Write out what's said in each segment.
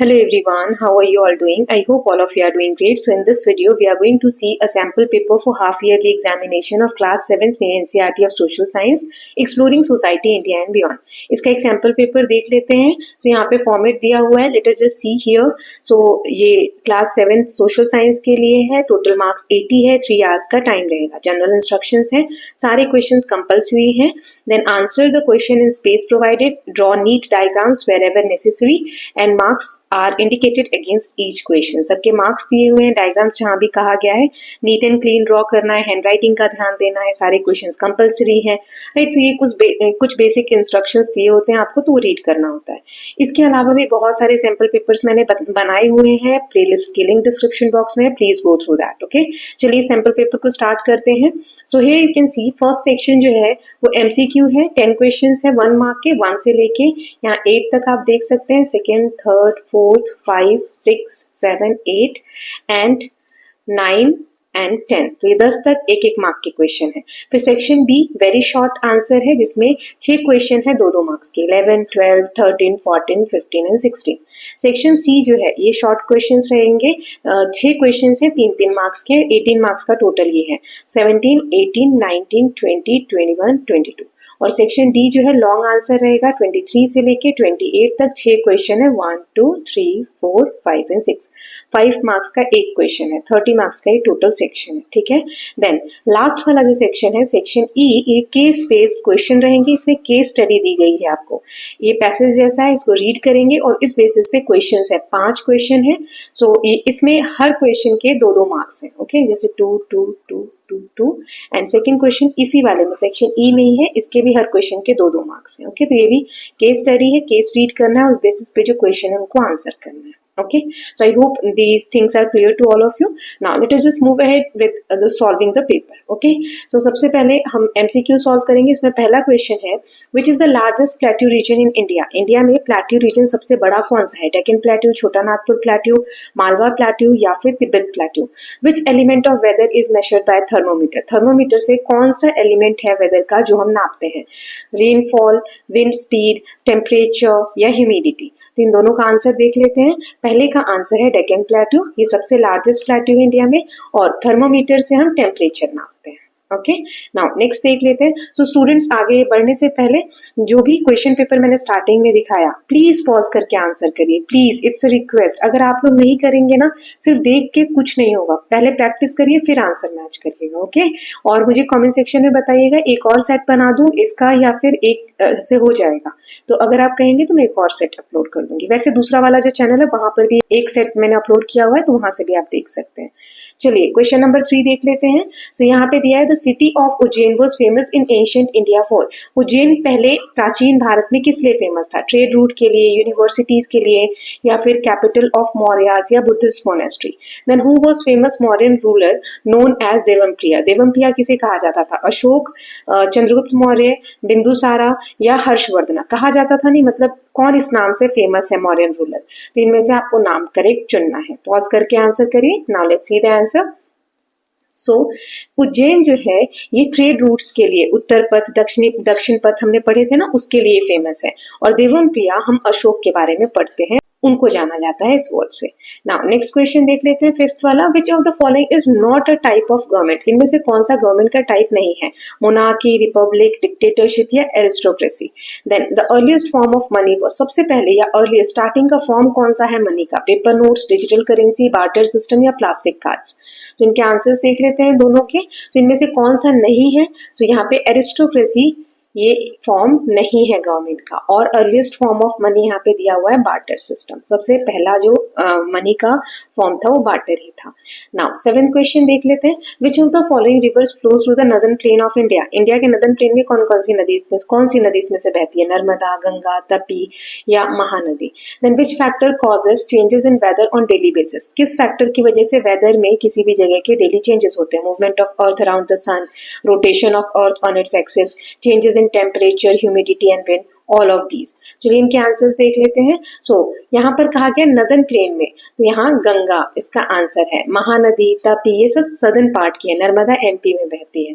Hello everyone, how are you all doing? I hope all of you are doing great. So in this video, we are going to see a sample paper for half-yearly examination of class 7th में NCERT of Social Science, Exploring Society, India and Beyond. इसका एक sample paper देख लेते हैं. So यहाँ पे format दिया हुआ है. Let us just see here. So ये class 7th Social Science के लिए है. Total marks 80 है. 3 hours का time रहेगा. General instructions है. सारे questions compulsory हैं. Then answer the question in space provided. Draw neat diagrams wherever necessary. And marks are indicated against each question. सबके मार्क्स दिए हुए हैं, डायग्राम्स जहाँ भी कहा गया है नीट एंड क्लीन ड्रॉ करना है, हैंड राइटिंग का ध्यान देना है, सारे क्वेश्चंस कंपलसरी हैं, राइट. तो ये कुछ बेसिक इंस्ट्रक्शंस दिए होते हैं आपको, तो वो रीड करना होता है. इसके अलावा भी बहुत सारे सैम्पल पेपर्स मैंने बनाए हुए हैं, प्लेलिस्ट की लिंक डिस्क्रिप्शन बॉक्स में है, please go through that. Okay, चलिए सैम्पल पेपर को स्टार्ट करते हैं. So here you can see first section जो है वो एमसीक्यू है. 10 क्वेश्चन है 1 मार्क के, 1 से लेके यहाँ 8 तक आप देख सकते हैं. Second, third, 4th, 5, 6, 7, 8 and 9 and 10. तो ये 10 तक एक एक मार्क के क्वेश्चन है. फिर section be very short answer है जिसमें 6 क्वेश्चन है 2-2 मार्क्स के, 11, 12, 13, 14, 15 एंड 16. सेक्शन सी जो है ये शॉर्ट क्वेश्चंस रहेंगे. 6 क्वेश्चंस हैं 3-3 मार्क्स के, 18 मार्क्स का टोटल ये है. 17, 18, 19, 20, 21, 22. और सेक्शन डी जो है लॉन्ग आंसर रहेगा 23 से लेके 28 तक. 6 क्वेश्चन है 1, 2, 3, 4, 5 एंड 6. 5 मार्क्स का एक क्वेश्चन है, 30 मार्क्स का ये टोटल सेक्शन है. ठीक है. देन लास्ट वाला जो सेक्शन है सेक्शन ई, ये केस बेस्ड क्वेश्चन रहेंगे. इसमें केस स्टडी दी गई है आपको, ये पैसेज जैसा है, इसको रीड करेंगे और इस बेसिस पे क्वेश्चन है. 5 क्वेश्चन है. सो इसमें हर क्वेश्चन के 2-2 मार्क्स है. ओके, जैसे 2, 2, 2, 2 एंड सेकेंड क्वेश्चन इसी वाले में सेक्शन ई में ही है, इसके भी हर क्वेश्चन के 2-2 मार्क्स हैं. ओके, तो ये भी केस स्टडी है, केस रीड करना है, उस बेसिस पे जो क्वेश्चन है उनको आंसर करना है. Okay, so I hope these things are clear to all of you. Now let us just move ahead with the solving the paper. Okay, so सबसे पहले हम MCQ solve करेंगे. इसमें पहला क्वेश्चन है which is the largest plateau region in India. India में plateau region सबसे बड़ा कौन सा है? डेक्कन प्लेट्यू, छोटा नागपुर प्लेट्यू, मालवा प्लेट्यू या फिर Tibet plateau. Which element of weather is measured by thermometer? Thermometer से कौन सा एलिमेंट है वेदर का जो हम नापते हैं? रेनफॉल, विंड स्पीड, टेम्परेचर या ह्यूमिडिटी. तो इन दोनों का आंसर देख लेते हैं. पहले का आंसर है डेक्कन प्लेट्यू, ये सबसे लार्जेस्ट प्लेट्यू है इंडिया में, और थर्मोमीटर से हम टेम्परेचर नापते हैं. ओके, नाउ नेक्स्ट देख लेते हैं. सो स्टूडेंट्स, आगे बढ़ने से पहले जो भी क्वेश्चन पेपर मैंने स्टार्टिंग में दिखाया प्लीज पॉज करके आंसर करिए, प्लीज, इट्स अ रिक्वेस्ट. अगर आप लोग नहीं करेंगे ना, सिर्फ देख के कुछ नहीं होगा, पहले प्रैक्टिस करिए फिर आंसर मैच करिएगा. ओके, और मुझे कमेंट सेक्शन में बताइएगा एक और सेट बना दूं इसका या फिर एक से हो जाएगा. तो अगर आप कहेंगे तो मैं एक और सेट अपलोड कर दूंगी. वैसे दूसरा वाला जो चैनल है वहां पर भी एक सेट मैंने अपलोड किया हुआ है, तो वहां से भी आप देख सकते हैं. चलिए क्वेश्चन नंबर 3 देख लेते हैं. तो यहाँ पे दिया है the city of Ujjain was famous in ancient India for. Ujjain पहले प्राचीन भारत में किस लिए फेमस था? ट्रेड रूट के लिए, यूनिवर्सिटीज के लिए, या फिर कैपिटल ऑफ मौर्याज या Buddhist monastery. Then who was famous Mauryan ruler known as Devampriya. Devampriya किसे कहा जाता था? अशोक, चंद्रगुप्त मौर्य, बिंदुसारा या हर्षवर्धन. कहा जाता था नहीं, मतलब कौन इस नाम से फेमस है मौर्यन रूलर. तो इनमें से आपको नाम करेक्ट चुनना है. पॉज करके आंसर करिए. Now let's see the answer. So Ujjain जो है ये ट्रेड रूट्स के लिए, उत्तर पथ, दक्षिण पथ हमने पढ़े थे ना, उसके लिए फेमस है. और देवमप्रिया हम अशोक के बारे में पढ़ते हैं, उनको जाना जाता है इस वर्ड से. नाउ नेक्स्ट क्वेश्चन देख लेते हैं, 5th वाला. Which of the following is not a type of government. इनमें से कौन सा गवर्नमेंट का टाइप नहीं है? मोनार्की, रिपब्लिक, डिक्टेटरशिप या aristocracy. Then the earliest form of money was. सबसे पहले या अर्लीस्ट स्टार्टिंग का फॉर्म कौन सा है मनी का? Paper notes, digital currency, barter system या प्लास्टिक कार्ड्स. तो इनके आंसर्स देख लेते हैं दोनों के. तो इनमें से कौन सा नहीं है? तो यहाँ पे एरिस्टोक्रेसी ये फॉर्म नहीं है गवर्नमेंट का, और अर्लीस्ट फॉर्म ऑफ मनी यहाँ पे दिया हुआ है बार्टर सिस्टम. सबसे पहला जो मनी का फॉर्म था वो बार्टर ही था. नाउ 7th क्वेश्चन देख लेते हैं. विच of the following rivers flows through the northern plane of India. India के नदर्न प्लेन में कौन कौन सी नदी इसमें से बहती है? नर्मदा, गंगा, तपी या Mahanadi. Then which factor causes changes in weather on daily basis. किस फैक्टर की वजह से वेदर में किसी भी जगह के डेली चेंजेस होते हैं? Movement of earth around the sun, rotation of earth on its axis, changes in temperature, humidity and wind, all of these. चलिए इनके आंसर्स देख लेते हैं। यहाँ पर कहा गया नदन प्लेन में, तो यहाँ गंगा इसका आंसर है। महानदी, तापी, ये सब सदर्न पार्ट की है, नर्मदा एमपी में बहती है।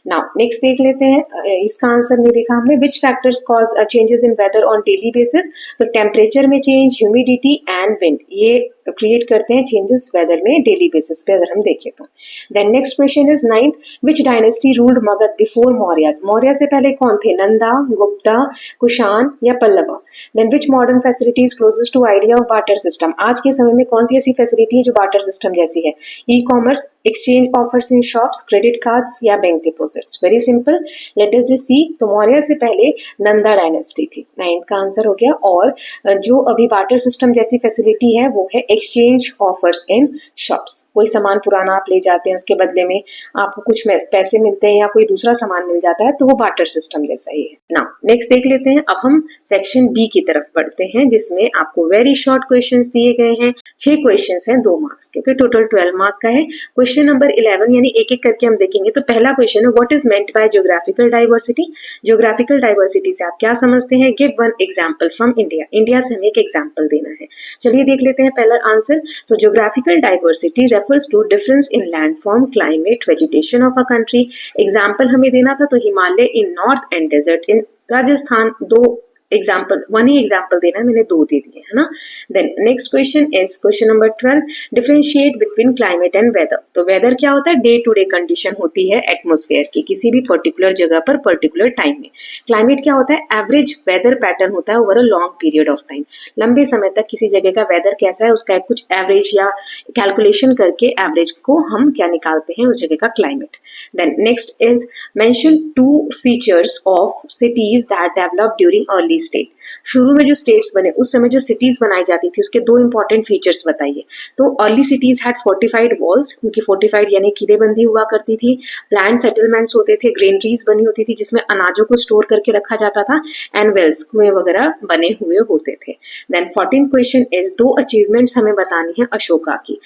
नाउ नेक्स्ट देख लेते हैं, इसका आंसर नहीं देखा हमने। Which factors cause changes in weather on daily basis? तो टेम्परेचर में चेंज, ह्यूमिडिटी एंड विंड, ये क्रिएट करते हैं चेंजेस वेदर में डेली बेसिस पे अगर हम देखें तो। Then next question is 9th, which dynasty ruled Magadha before Mauryas? Maurya से पहले कौन थे? नंदा, गुप्ता, कुषाण या Pallava? Then which modern facilities closest to idea of barter system? आज के समय में कौन सी ऐसी फैसिलिटी है जो बार्टर सिस्टम जैसी है? E commerce, exchange offers in shops, credit cards या bank deposits? Very simple, let us just see. तो मौर्य से पहले नंदा डायनेस्टी थी, 9th का आंसर हो गया। और जो अभी बार्टर सिस्टम जैसी फैसिलिटी है वो है एक्सचेंज ऑफर्स इन शॉप्स। कोई सामान पुराना आप ले जाते हैं, उसके बदले में आपको कुछ पैसे मिलते हैं या कोई दूसरा सामान मिल जाता है, तो वो बार्टर सिस्टम जैसा ही है। नाउ नेक्स्ट देख लेते हैं। अब हम सेक्शन बी की तरफ बढ़ते हैं, जिसमें आपको वेरी शॉर्ट क्वेश्चंस दिए गए हैं। 6 क्वेश्चंस हैं 2 मार्क्स के, टोटल 12 मार्क का है। क्वेश्चन नंबर 11 यानी एक एक करके हम देखेंगे। तो पहला क्वेश्चन है, what is meant by geographical diversity? Geographical diversity से आप क्या समझते हैं? Give one example from India. India से हमें एक एग्जाम्पल देना है। चलिए देख लेते हैं पहला answer. So geographical diversity refers to difference in landform, climate, vegetation of a country. Example हमें देना था, तो Himalaya in north and desert in Rajasthan. 2 example, 1 ही एग्जाम्पल देना है, मैंने 2 दे दिए है ना। Then next question is question number 12, differentiate between climate and weather. तो वेदर क्या होता है? डे टू डे कंडीशन होती है एटमोस्फेयर की, किसी भी पर्टिकुलर जगह पर पर्टिकुलर टाइम में। क्लाइमेट क्या होता है? एवरेज वेदर पैटर्न होता है over a long period of time. लंबे समय तक किसी जगह का वेदर कैसा है उसका कुछ एवरेज या कैलकुलेशन करके एवरेज को हम क्या निकालते हैं, उस जगह का climate. Then next is mention 2 features of cities that develop during early state. शुरू में जो स्टेट्स बने उस समय जो सिटीज बनाई जाती थी उसके 2 इंपॉर्टेंट फीचर्स बताइए। तो early cities had fortified walls, क्योंकि फोर्टिफाइड यानी किलेबंदी हुआ करती थी। प्लान सेटलमेंट्स होते थे, ग्रेनरीज बनी होती थी जिसमें अनाजों को स्टोर करके रखा जाता था, एंड वेल्स, कुएं वगैरह बने हुए होते थे। Then 14th question is 2 achievements हमें बतानी है अशोका की।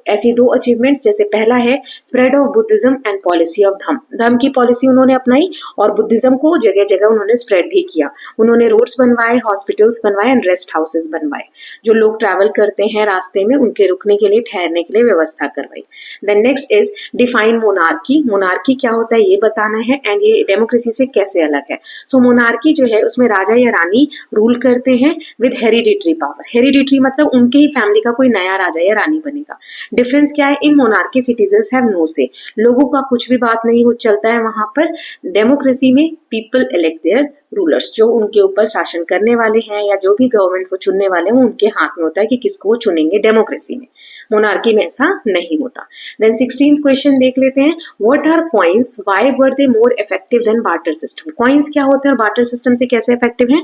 ऐसी 2 अचीवमेंट्स, जैसे पहला है spread of Buddhism and policy of dhamma. Dhamma की पॉलिसी उन्होंने अपनाई और बुद्धिज्म को जगह जगह उन्होंने स्प्रेड भी किया। उन्होंने रोड्स बनवाए, हॉस्पिटल्स बनवाए एंड रेस्ट हाउसेस बनवाए। जो लोग ट्रैवल करते हैं रास्ते में उनके रुकने के लिए, ठहरने के लिए व्यवस्था करवाई। Then next is define monarchy. Monarchy क्या होता है ये बताना है, एंड ये डेमोक्रेसी से कैसे अलग है। मोनार्की जो है उसमें राजा या रानी रूल करते हैं विद हेरिडिटरी पावर। हेरिडिटरी मतलब उनके ही फैमिली का कोई नया राजा या रानी बनेगा। डिफरेंस क्या है? इन मोनार्की सिटीजन्स हैव नो से, लोगों का कुछ भी बात नहीं हो चलता है वहां पर। डेमोक्रेसी में पीपल इलेक्ट देयर रूलर्स, जो उनके ऊपर शासन करने वाले हैं या जो भी गवर्नमेंट को चुनने वाले हैं उनके हाथ में होता है कि किसको वो चुनेंगे। डेमोक्रेसी में, मोनार्की में ऐसा नहीं होता। देन 16th क्वेश्चन देख लेते हैं, what are coins, why were they more effective than barter system? Coins क्या होता है और बार्टर सिस्टम से कैसे इफेक्टिव है?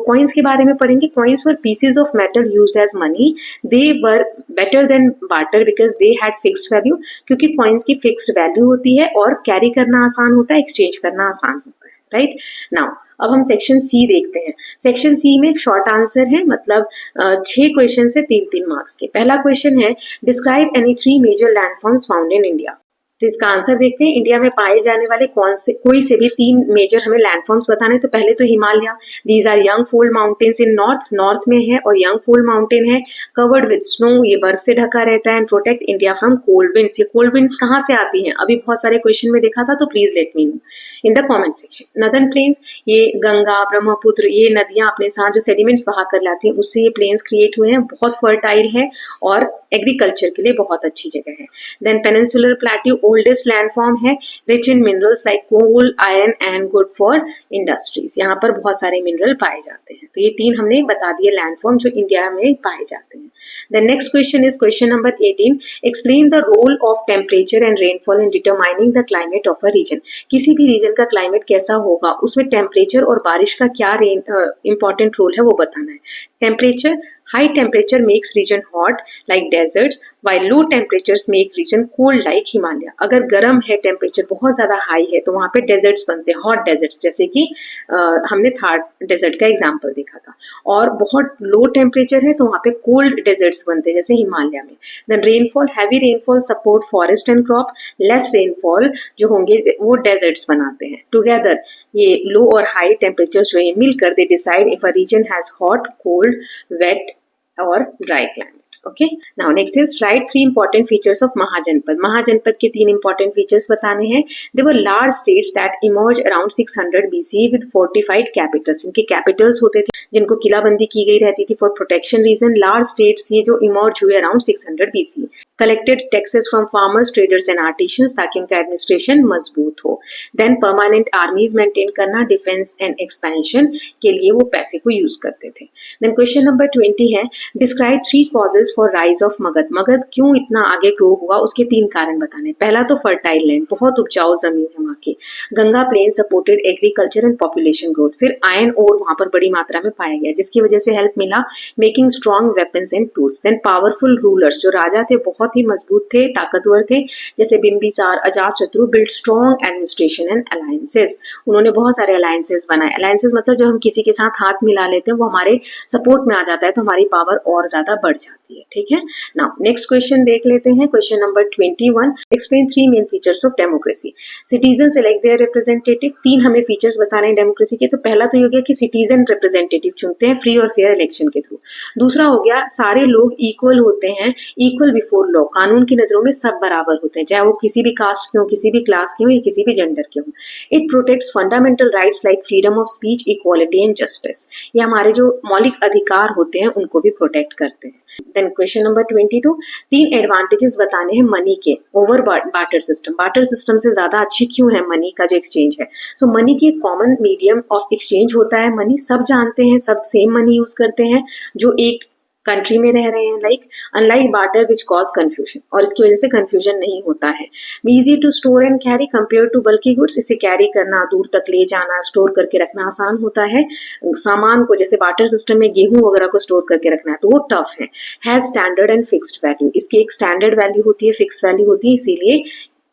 कॉइन्स के बारे में पढ़ेंगे। Coins were pieces of metal used as money, they were better than barter because they had fixed value, क्योंकि कॉइन्स की फिक्स्ड वैल्यू होती है और कैरी करना आसान होता है, एक्सचेंज करना आसान होता है। राइट नाउ अब हम सेक्शन सी देखते हैं। सेक्शन सी में शॉर्ट आंसर है, मतलब 6 क्वेश्चन है 3-3 मार्क्स के। पहला क्वेश्चन है, describe any 3 major landforms found in India. तो इसका आंसर देखते हैं। इंडिया में पाए जाने वाले कोई से भी 3 मेजर हमें लैंडफॉर्म्स बताने। तो पहले तो Himalaya, these are young fold mountains in north में है और यंग फोल्ड माउंटेन है, कवर्ड विद स्नो, ये बर्फ से ढका रहता है, and protect India from cold winds. ये कोल्ड विंड्स कहाँ से आती हैं? अभी बहुत सारे क्वेश्चन में देखा था, तो please let me know in the comment section. Northern plains, ये गंगा, ब्रह्मपुत्र, ये नदियां अपने साथ जो सेडिमेंट्स बहा कर लाती हैं उससे ये प्लेन्स क्रिएट हुए हैं, बहुत फर्टाइल है और एग्रीकल्चर के लिए बहुत अच्छी जगह है। Then peninsular plateau oldest landform है, rich in minerals like coal, iron and good for industries. यहाँ पर बहुत सारे मिनरल पाए जाते हैं। तो ये 3 हमने बता दिए लैंडफॉर्म जो इंडिया में पाए जाते हैं। Then next question is question number 18, explain the role of temperature and rainfall in determining the climate of a region. किसी भी रीजन का क्लाइमेट कैसा होगा, उसमें टेम्परेचर और बारिश का क्या इंपॉर्टेंट रोल है वो बताना है। Temperature High temperature makes region hot like deserts, while low temperatures make region cold like Himalaya. अगर गर्म है, टेम्परेचर बहुत ज्यादा हाई है, तो वहां पे डेजर्ट्स बनते हैं, हॉट डेजर्ट्स, जैसे कि हमने थार डेजर्ट का एग्जाम्पल देखा था. और बहुत लो टेम्परेचर है तो वहां पे कोल्ड डेजर्ट्स बनते हैं, जैसे हिमालय में. Then rainfall, heavy rainfall support forest and crop. Less rainfall जो होंगे वो डेजर्ट्स बनाते हैं. टुगेदर ये लो और हाई टेम्परेचर जो ये मिलकर they decide if a region has hot, cold, wet और dry climate. Okay, now next is write 3 important features of Mahajanpad. महाजनपद के 3 important features बताने हैं. They were large states that emerged around 600 BC with fortified capitals. इनके capitals होते थे जिनको किलाबंदी की गई रहती थी for protection reason. Large states ये जो emerge हुए around 600 BC. Collected taxes from farmers, traders and artisans ताकि इनका administration मजबूत हो. Then permanent armies maintain करना, defense and expansion के लिए वो पैसे को use करते थे. Then question number 20 है describe 3 causes for rise of Magadh. Magadh क्यों इतना आगे ग्रो हुआ, उसके 3 कारण बताने. पहला तो फर्टाइल लैंड, बहुत उपजाऊ जमीन है वहाँ की. Ganga plain supported agriculture and population growth. फिर आयरन ओर वहाँ पर बड़ी मात्रा में पाया गया जिसकी वजह से हेल्प मिला making strong weapons and tools. Then powerful rulers, जो राजा थे बहुत ही मजबूत थे, ताकतवर थे, जैसे Bimbisara, Ajatashatru build strong administration and alliances. उन्होंने बहुत सारे अलायंसेस बनाए. अलायंसेस मतलब जब हम किसी के साथ हाथ मिला लेते हैं वो हमारे सपोर्ट में आ जाता है तो हमारी पावर और ज्यादा बढ़ जाती है. ठीक है. नाउ नेक्स्ट क्वेश्चन देख लेते हैं. Question number 21, explain 3 main features of democracy. Citizen select their representative. 3 हमें फीचर्स बताने हैं डेमोक्रेसी के. तो पहला तो ये हो गया कि सिटीजन रिप्रेजेंटेटिव चुनते हैं फ्री और फेयर इलेक्शन के थ्रू. दूसरा हो गया सारे लोग इक्वल होते हैं, इक्वल बिफोर लॉ, कानून की नजरों में सब बराबर होते हैं, चाहे वो किसी भी कास्ट के हो, किसी भी क्लास के हो या किसी भी जेंडर के हो. It protects fundamental rights like freedom of speech, equality and justice. ये हमारे जो मौलिक अधिकार होते हैं उनको भी प्रोटेक्ट करते हैं. देन क्वेश्चन नंबर 22, 3 एडवांटेजेस बताने हैं मनी के over barter system. Barter system से ज्यादा अच्छी क्यों है मनी का जो एक्सचेंज है. सो मनी के कॉमन मीडियम ऑफ एक्सचेंज होता है. मनी सब जानते हैं, सब सेम मनी यूज करते हैं जो एक कंट्री में रह रहे हैं. Like unlike barter which cause confusion, और इसकी वजह से कंफ्यूजन नहीं होता है. Easy to store and carry compare to bulky goods. इसे कैरी करना, दूर तक ले जाना, स्टोर करके रखना आसान होता है. सामान को जैसे बार्टर सिस्टम में गेहूं वगैरह को स्टोर करके रखना है तो वो टफ है. Has standard and fixed value. इसकी एक स्टैंडर्ड वैल्यू होती है, फिक्स वैल्यू होती है, इसीलिए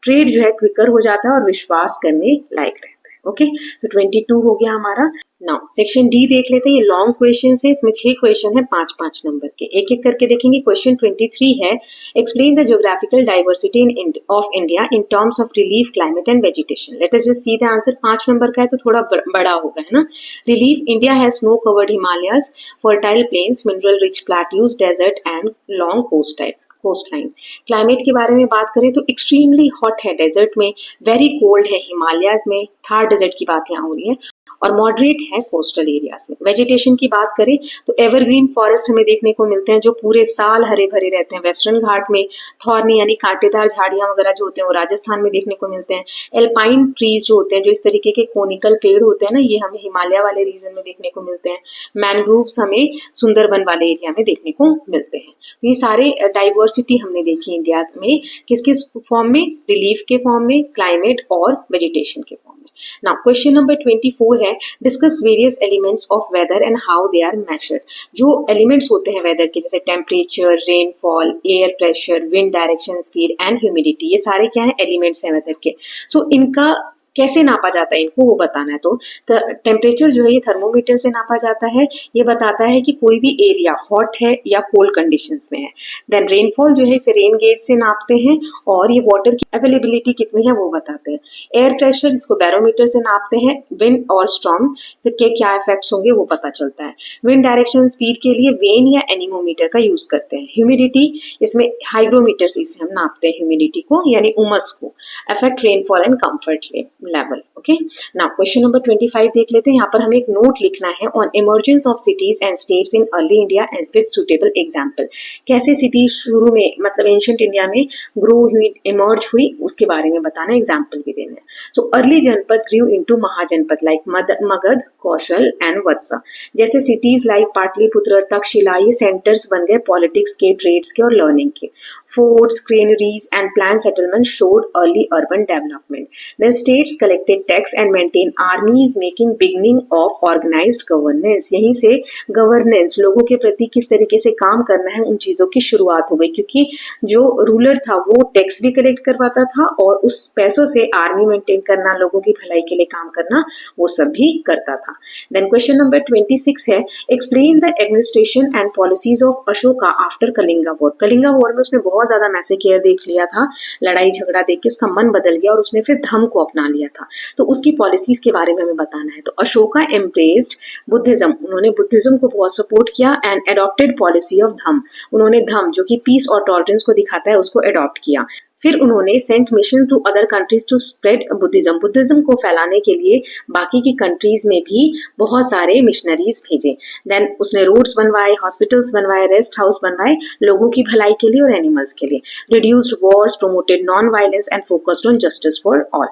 ट्रेड जो है क्विकर हो जाता है और विश्वास करने लायक रहता है. ओके, तो 22 हो गया हमारा. नाउ सेक्शन डी देख लेते हैं. ये लॉन्ग क्वेश्चन है, इसमें 6 क्वेश्चन है 5-5 नंबर के. एक एक करके देखेंगे. क्वेश्चन 23 है explain the geographical diversity of India in terms of relief, climate and vegetation. Let us just see the answer. 5 number का है तो थोड़ा बड़ा होगा, है ना. Relief, India has snow covered Himalayas, fertile plains, mineral rich plateaus, desert and long coastline. Climate के बारे में बात करें तो एक्सट्रीमली हॉट है डेजर्ट में, वेरी कोल्ड है हिमालयाज में, थार डेजर्ट की बात यहाँ हो रही है, और मॉडरेट है कोस्टल एरियाज में. वेजिटेशन की बात करें तो एवरग्रीन फॉरेस्ट हमें देखने को मिलते हैं जो पूरे साल हरे भरे रहते हैं. वेस्टर्न घाट में थॉर्नी यानी कांटेदार झाड़ियां वगैरह जो होते हैं वो राजस्थान में देखने को मिलते हैं. एल्पाइन ट्रीज जो होते हैं, जो इस तरीके के कोनिकल पेड़ होते हैं ना, ये हमें हिमालय वाले रीजन में देखने को मिलते हैं. मैनग्रोव्स हमें सुंदरबन वाले एरिया में देखने को मिलते हैं. तो ये सारे डाइवर्सिटी हमने देखी इंडिया में किस किस फॉर्म में, रिलीफ के फॉर्म में, क्लाइमेट और वेजिटेशन के फॉर्म में. Now question number 24 है discuss various elements of weather and how they are measured. जो elements होते हैं weather के, जैसे temperature, rainfall, air pressure, wind direction, speed and humidity, ये सारे क्या है elements हैं weather के. So इनका कैसे नापा जाता है इनको वो बताना है. तो टेम्परेचर जो है ये थर्मोमीटर से नापा जाता है. ये बताता है कि कोई भी एरिया हॉट है या कोल्ड कंडीशंस में है. देन रेनफॉल जो है इसे रेन गेज से नापते हैं और ये वाटर की अवेलेबिलिटी कितनी है वो बताते हैं. एयर प्रेशर इसको बैरोमीटर से नापते हैं. विंड और स्टॉर्म से क्या इफेक्ट्स होंगे वो पता चलता है. विंड डायरेक्शन स्पीड के लिए वेन या एनीमोमीटर का यूज करते हैं. ह्यूमिडिटी इसमें हाइग्रोमीटर से इसे हम नापते हैं ह्यूमिडिटी को यानी उमस को. Affect rainfall and comfort level. Okay, now question number 25 देख लेते हैं. यहाँ पर हमें एक नोट लिखना है on emergence of cities and states in early India and with suitable example. कैसे सिटी शुरू में मतलब एंशिएंट इंडिया में ग्रो हुई, इमर्ज हुई, उसके बारे में बताना, एग्जांपल भी देना है. So early janapada grew into mahajanapada like Magadha, Kosala and Vatsa. जैसे सिटीज लाइक पाटलिपुत्र, तक्षशिला ये सेंटर्स बन गए पॉलिटिक्स के, ट्रेड्स के और लर्निंग के. Forts, granaries and plan settlement showed early urban development. Then states collected tax and maintain army is making beginning of organized governance. यहीं से गवर्नेंस, लोगों के प्रति किस तरीके से काम करना है, उन चीजों की शुरुआत हो गई, क्योंकि जो रूलर था वो टैक्स भी कलेक्ट करवाता था और उस पैसों से आर्मी मेंटेन करना, लोगों की भलाई के लिए काम करना, वो सब भी करता था. देन क्वेश्चन नंबर 26 है, explain the administration and policies of Ashoka after Kalinga war. Kalinga war में उसने बहुत ज्यादा मैसेकियर देख लिया था, लड़ाई झगड़ा देख के उसका मन बदल गया और उसने फिर धम्म को अपना लिया था. तो उसकी पॉलिसीज के बारे में हमें बताना है. तो अशोका एम्ब्रेस्ड बुद्धिज्म, उन्होंने बुद्धिज्म को बहुत सपोर्ट किया एंड एडॉप्टेड पॉलिसी ऑफ धम्म, उन्होंने धम्म जो कि पीस और टॉलरेंस को दिखाता है उसको एडॉप्ट किया. फिर उन्होंने sent mission to other countries to spread Buddhism, Buddhism को फैलाने के लिए बाकी की कंट्रीज में भी बहुत सारे मिशनरीज भेजे. देन उसने रोड्स बनवाए, हॉस्पिटल्स बनवाए, रेस्ट हाउस बनवाए, लोगों की भलाई के लिए और एनिमल्स के लिए. Reduced wars, promoted non violence and focused on justice for all.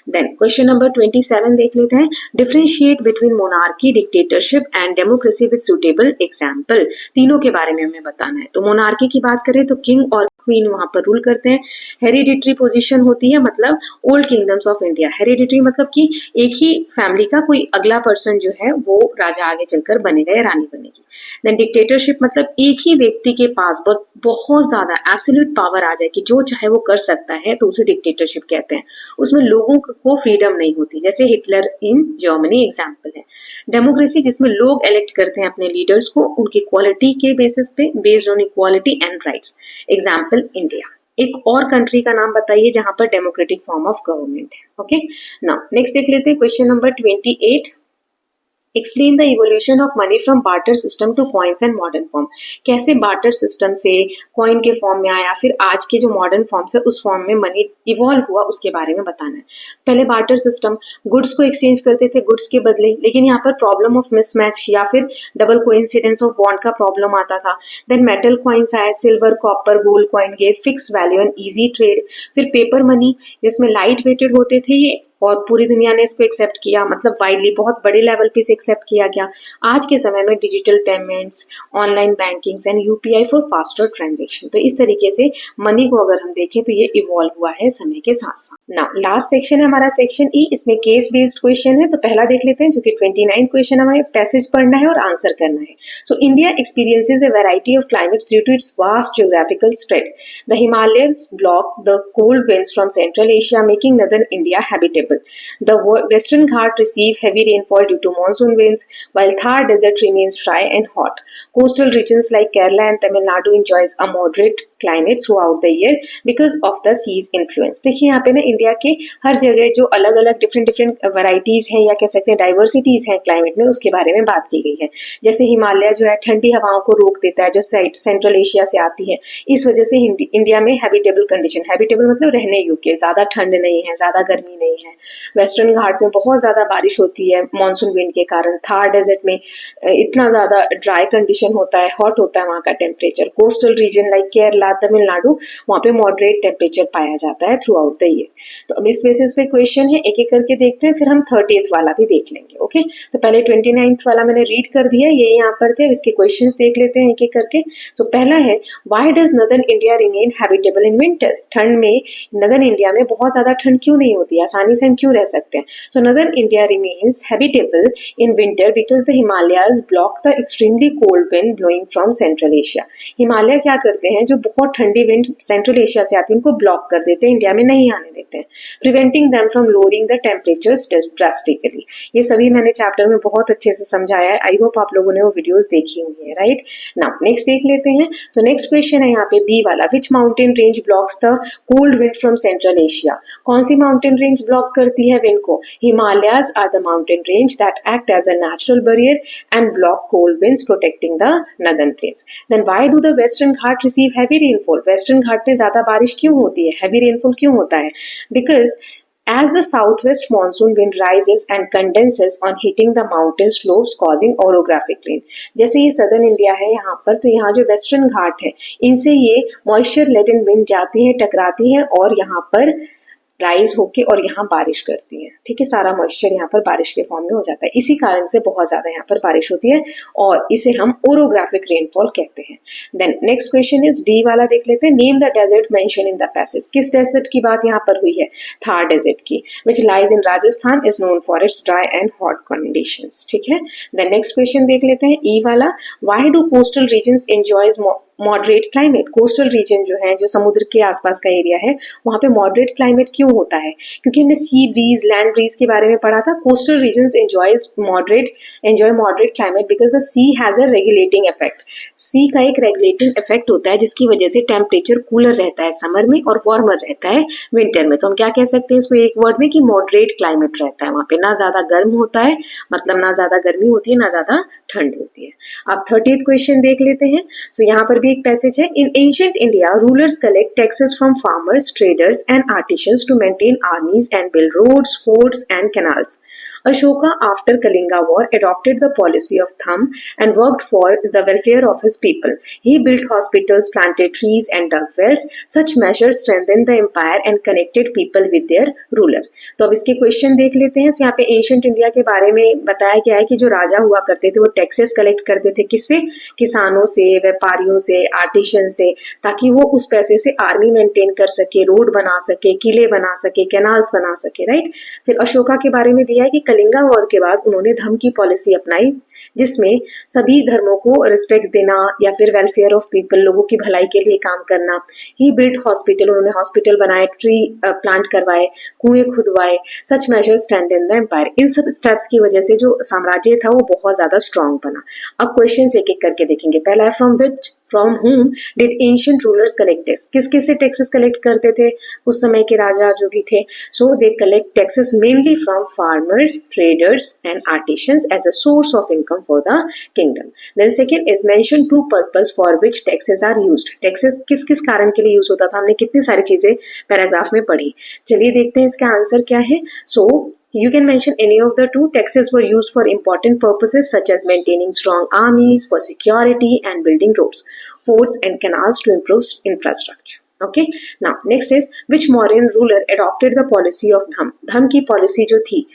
Then question number 27 देख लेते हैं, differentiate between monarchy, dictatorship and democracy with suitable example. तीनों के बारे में हमें बताना है. तो मोनार्की की बात करें तो किंग और क्वीन वहां पर रूल करते हैं. हेरिडिटरी पोजीशन होती है, मतलब old kingdoms of India. Hereditary मतलब कि एक ही फैमिली का कोई अगला पर्सन जो है वो राजा आगे चलकर बनेगा या रानी बनेगी. देन डिक्टेटरशिप मतलब एक ही व्यक्ति के पास बहुत ज्यादा एब्सोल्यूट पावर आ जाए कि जो चाहे वो कर सकता है, तो उसे डिक्टेटरशिप कहते हैं. उसमें लोगों को फ्रीडम नहीं होती, जैसे हिटलर इन जर्मनी एग्जाम्पल है. डेमोक्रेसी जिसमें लोग इलेक्ट करते हैं अपने लीडर्स को उनकी क्वालिटी के बेसिस पे, based on equality and rights. Example India. एक और कंट्री का नाम बताइए जहां पर डेमोक्रेटिक फॉर्म ऑफ गवर्नमेंट है. ओके, नाउ नेक्स्ट देख लेते हैं question number 28. Explain the evolution of money from barter system two coins and modern form. कैसे बार्टर सिस्टम से कॉइन के फॉर्म में आया, फिर आज के जो मॉडर्न फॉर्म से उस फॉर्म में मनी इवॉल्व हुआ, उसके बारे में बताना है. पहले बार्टर सिस्टम, गुड्स को एक्सचेंज करते थे गुड्स के बदले, लेकिन यहाँ पर प्रॉब्लम ऑफ मिसमैच या फिर डबल कोइंसिडेंस ऑफ बॉन्ड का प्रॉब्लम आता था. देन मेटल कॉइन्स आए, silver, copper, gold coin gave fix value and easy trade. फिर पेपर मनी जिसमें लाइट वेटेड होते थे ये, और पूरी दुनिया ने इसको एक्सेप्ट किया, मतलब वाइडली बहुत बड़े लेवल पे से एक्सेप्ट किया गया. आज के समय में digital payments, online banking and UPI for faster transaction. तो इस तरीके से मनी को अगर हम देखें तो ये इवॉल्व हुआ है समय के साथ साथ. नाउ लास्ट सेक्शन है हमारा सेक्शन ई, इसमें केस बेस्ड क्वेश्चन है. तो पहला देख लेते हैं जो कि 29 क्वेश्चन हमें पैसेज पढ़ना है और आंसर करना है. So India experiences a variety of climates due to its vast geographical spread. The Himalayans block the cold winds from Central Asia, making northern India habitable. The Western Ghat receive heavy rainfall due to monsoon winds, while Thar Desert remains dry and hot. Coastal regions like Kerala and Tamil Nadu enjoys a moderate climate throughout the year because of the sea's influence. देखिए यहाँ पे ना India के हर जगह जो अलग अलग different varieties हैं या कह सकते हैं डाइवर्सिटीज हैं क्लाइमेट में, उसके बारे में बात की गई है. जैसे हिमालय जो है ठंडी हवाओं को रोक देता है जो सेंट्रल एशिया से आती है, इस वजह से इंडिया में हैबिटेबल कंडीशन, हैबिटेबल मतलब रहने योग्य, ज्यादा ठंड नहीं है, ज्यादा गर्मी नहीं है. वेस्टर्न घाट में बहुत ज्यादा बारिश होती है मॉनसून विंड के कारण. थार डेजर्ट में इतना ज्यादा ड्राई कंडीशन होता है, हॉट होता है वहाँ का temperature. Coastal region like Kerala, Tamil Nadu, वहाँ पे मॉडरेट टेम्परेचर पाया जाता है थ्रू आउट द ईयर. तो अब इस बेसिस पे क्वेश्चन है, एक एक करके देखते हैं, फिर हम 30th वाला भी देख लेंगे. ओके, तो पहले 29th वाला मैंने रीड कर दिया, ये यहाँ पर थे. इसके क्वेश्चन देख लेते हैं एक एक करके. सो पहला है, why does northern India remain habitable in winter. ठंड में नदर्न इंडिया में बहुत ज्यादा ठंड क्यों नहीं होती, आसानी से हम क्यों रह सकते हैं. So northern India remains habitable in winter because the Himalayas block the extremely cold wind blowing from central Asia. Himalaya क्या करते हैं, जो बहुत ठंडी विंड सेंट्रल एशिया से आती है उनको ब्लॉक कर देते हैं, इंडिया में नहीं आने देते हैं. Preventing them from lowering the temperatures drastically. ये सभी मैंने चैप्टर में बहुत अच्छे से समझाया है. आई होप आप लोगों ने वो वीडियोस देखी हुई है, राइट. नाउ नेक्स्ट देख लेते हैं. सो नेक्स्ट क्वेश्चन है यहाँ पे बी वाला, which mountain range blocks the cold wind from central Asia. कौन सी माउंटेन रेंज ब्लॉक करती है विंड को. Himalayas are the mountain range that act as a natural barrier and block cold winds protecting the northern places. Then why do the western Ghat receive heavy rainfall. Western Ghat में ज्यादा बारिश क्यों होती है, heavy rainfall क्यों होता है. Because as the southwest monsoon wind rises and condenses on hitting the mountain slopes causing orographic rain. जैसे ये सदर्न इंडिया है यहाँ पर, तो यहाँ जो वेस्टर्न घाट है इनसे ये मॉइस्चर लेडन विंड जाती है, टकराती है और यहाँ पर राइज होके और यहाँ बारिश करती है, ठीक है, सारा मॉइस्चर यहाँ पर बारिश के फॉर्म में हो जाता है, इसी कारण से बहुत ज्यादा यहाँ पर बारिश होती है और इसे हम ओरोग्राफिक रेनफॉल कहते हैं। Then next question is D वाला देख लेते हैं, name the desert mention in the passage, किस डेजर्ट की बात यहाँ पर हुई है, थार डेजर्ट की, which lies in Rajasthan, is known for its dry and hot conditions, ठीक है। देन नेक्स्ट क्वेश्चन देख लेते हैं ई वाला, why do coastal regions enjoys moderate climate, coastal region जो है, जो समुद्र के आसपास का एरिया है, वहां पे मॉडरेट क्लाइमेट क्यों होता है, क्योंकि हमने सी ब्रीज, लैंड ब्रीज के बारे में पढ़ा था। Coastal regions enjoy moderate climate because the sea has a regulating effect, sea का एक रेगुलेटिंग इफेक्ट होता है जिसकी वजह से टेम्परेचर कूलर रहता है समर में और वार्मर रहता है विंटर में। तो हम क्या कह सकते हैं इसको एक वर्ड में कि मॉडरेट क्लाइमेट रहता है, वहां पे ना ज्यादा गर्म होता है, मतलब ना ज्यादा गर्मी होती है ना ज्यादा ठंड होती है। अब 30th क्वेश्चन देख लेते हैं। सो यहाँ पर भी एक पैसेज है, in ancient India rulers collect taxes from farmers, traders and artisans to maintain armies and build roads, forts and canals. Ashoka, after Kalinga War, adopted the policy of thumb and worked for the welfare of his people. He built hospitals, planted trees, and dug wells. Such measures strengthened the empire and connected people with their ruler. तो अब इसके question देख लेते हैं। So, यहाँ पे ancient India के बारे में बताया गया है कि जो राजा हुआ करते थे वो टैक्सेस कलेक्ट करते थे, किससे, किसानों से, व्यापारियों से, आर्टिशन से, ताकि वो उस पैसे से आर्मी मेंटेन कर सके, रोड बना सके, किले बना सके, कैनाल्स बना सके, राइट। फिर अशोका के बारे में दिया है कि कलिंगा वॉर के बाद उन्होंने धम्म की पॉलिसी अपनाई जिसमें सभी धर्मों को रिस्पेक्ट देना या फिर वेलफेयर ऑफ पीपल, लोगों की भलाई के लिए काम करना। ही बिल्ड हॉस्पिटल, उन्होंने हॉस्पिटल बनाए, ट्री प्लांट करवाए, कुएं खुदवाए। Such measures stand in the empire, इन सब स्टेप्स की वजह से जो साम्राज्य था वो बहुत ज्यादा स्ट्रांग बना। अब क्वेश्चन एक एक करके देखेंगे। पहला है from whom did ancient rulers collect tax, किस किस से टैक्सेस कलेक्ट करते थे उस समय के राजा जो भी थे। So they collect taxes mainly from farmers, traders and artisans as a source of income for the kingdom. Then second is mention to purpose for which taxes are used, taxes किस किस कारण के लिए यूज होता था, हमने कितनी सारी चीजें पैराग्राफ में पढ़ी। चलिए देखते हैं इसका आंसर क्या है। सो you can mention any of the two. Taxes were used for important purposes such as maintaining strong armies, for security and building roads, forts and canals to improve infrastructure. Okay, now next is which Mauryan ruler adopted the policy of dham, dham की policy जो थी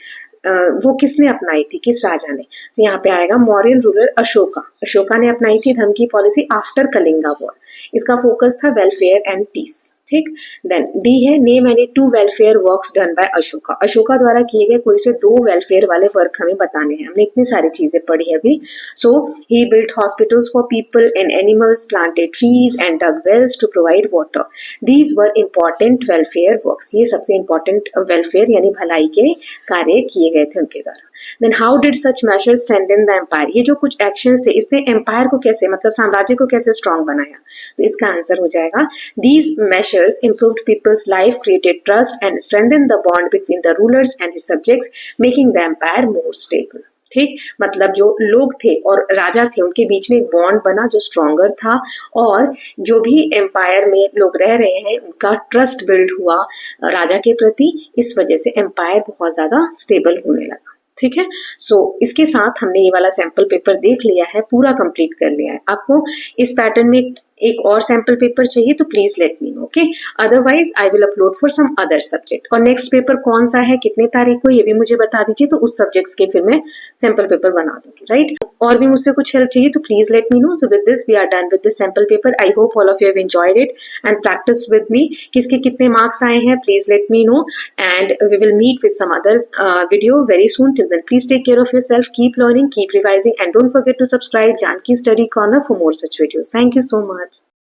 वो किसने अपनाई थी, किस राजा ने। तो यहाँ पे आएगा मौर्यन रूलर अशोका, अशोका ने अपनाई थी धम्म की पॉलिसी आफ्टर कलिंगा वॉर। इसका फोकस था वेलफेयर एंड पीस, ठीक। देन डी है name any two welfare works done by Ashoka, Ashoka द्वारा किए गए कोई से दो वेलफेयर वाले वर्क हमें बताने हैं, हमने इतनी सारी चीजें पढ़ी अभी। So he built hospitals for people and animals, planted trees and dug wells to provide water, these were important welfare works, ये सबसे इंपॉर्टेंट वेलफेयर यानी भलाई के कार्य किए गए थे उनके द्वारा। Then how did such measures strengthen the empire, ये जो कुछ एक्शंस थे इसने एम्पायर को कैसे, मतलब साम्राज्य को कैसे स्ट्रांग बनाया, तो इसका आंसर हो जाएगा these measures improved people's life, created trust and strengthened the bond between the rulers and his subjects, making the empire more stable. ठीक, मतलब जो लोग थे और राजा थे उनके बीच में एक बॉन्ड बना जो स्ट्रॉन्गर था और जो भी एम्पायर में लोग रह रहे हैं उनका ट्रस्ट बिल्ड हुआ राजा के प्रति, इस वजह से एम्पायर बहुत ज्यादा स्टेबल होने लगा। ठीक है। सो इसके साथ हमने ये वाला सैंपल पेपर देख लिया है, पूरा कंप्लीट कर लिया है। आपको इस पैटर्न में एक और सैंपल पेपर चाहिए तो please let me know, okay. Otherwise I will upload for some other subject. और नेक्स्ट पेपर कौन सा है, कितने तारीख को, ये भी मुझे बता दीजिए, तो उस सब्जेक्ट्स के फिर मैं सैंपल पेपर बना दूंगी, राइट। और भी मुझसे कुछ हेल्प चाहिए तो please let me know. So with this we are done with this sample paper. I hope all of you have enjoyed it and practice with me. किसके कितने मार्क्स आए हैं please let me know and we will meet with some other video very soon. Till then please take care of yourself, keep learning, keep revising and don't forget to subscribe Janki Study Corner for more such videos. Thank you so much.